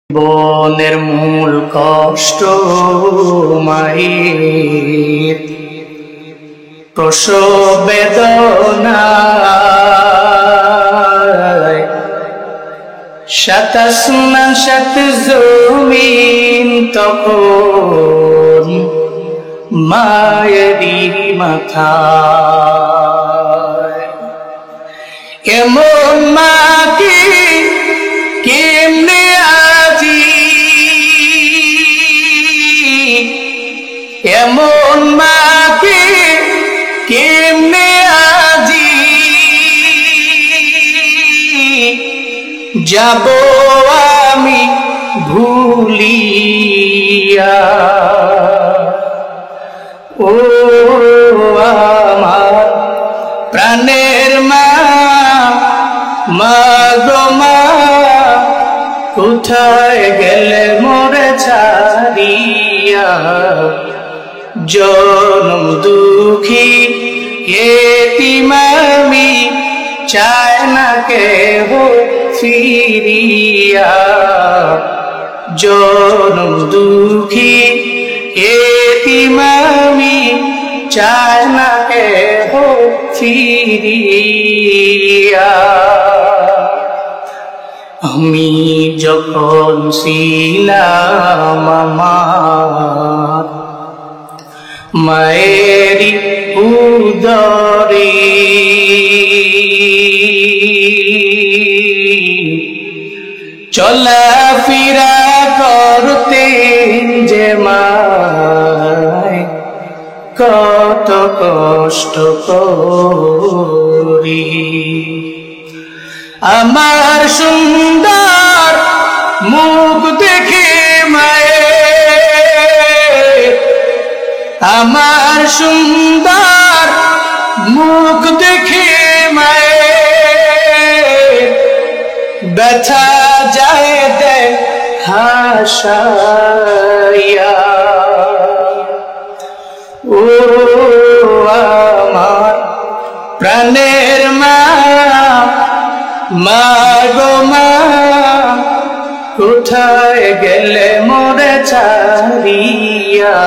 বনের মূল কষ্ট মায়ের প্রসব বেদনায়, শত আসমান শত জমিন তখন মায়েরই মাথায়। এমন মাকে কেমনে আজি, এমন মাকে কেমনে আজি যাব আমি ভুলিয়া। ও আমার প্রাণের মা, মা গো মা, কোথায় গেলে মোরে ছাড়িয়া। জনম দুঃখী এতিম আমি, চায় না কেহ ফিরিয়া। জনম দুঃখী এতিম আমি, চায় না কেহ ফিরিয়া। আমি যখন ছিলাম আমার মায়েরই উদরে, চলাফেরা করতেন যে মায় কত কষ্ট করি। আমার সুন্দর মুখ দেখে মায়ের, আমার সুন্দর মুখ দেখে মায়ের ব্যথা যায় দেখাশাইয়া। ও আমার প্রাণের মা, মা গো মা, কোথায় গেলে মোরে ছাড়িয়া।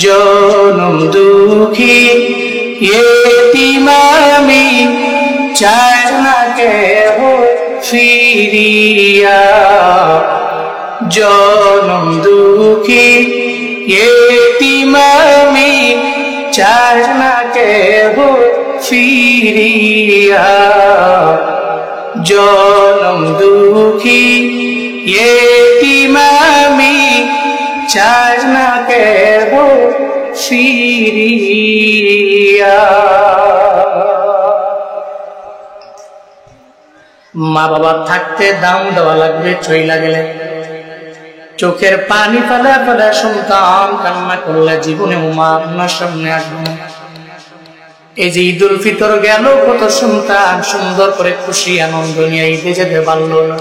জনম দুঃখী এতিম আমি, চায় না কেহ ফিরিয়া। জনম দুঃখী এতিম আমি, চায় না কেহ ফিরিয়া। জনম দুঃখী এতিম আমি, চায় না কেহ ফিরিয়া। মা বাবা থাকতে দাম দেওয়া লাগবে, চইলা গেলে চোখের পানি ফেলা ফেলা সন্তান কান্না করলে জীবনে মা আপনার সামনে আসবে। এই যে ঈদ উল ফিতর গেল, কত সন্তান সুন্দর করে খুশি আনন্দ নিয়ে ঈদে যেতে পারলো না।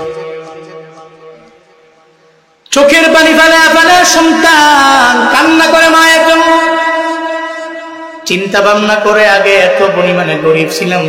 চোখের পানি ফেলা ফেলা সন্তান কান্না করে মায়ের জন্য। চিন্তা ভাবনা করে আগে এত পরিমাণে গরিব ছিলাম,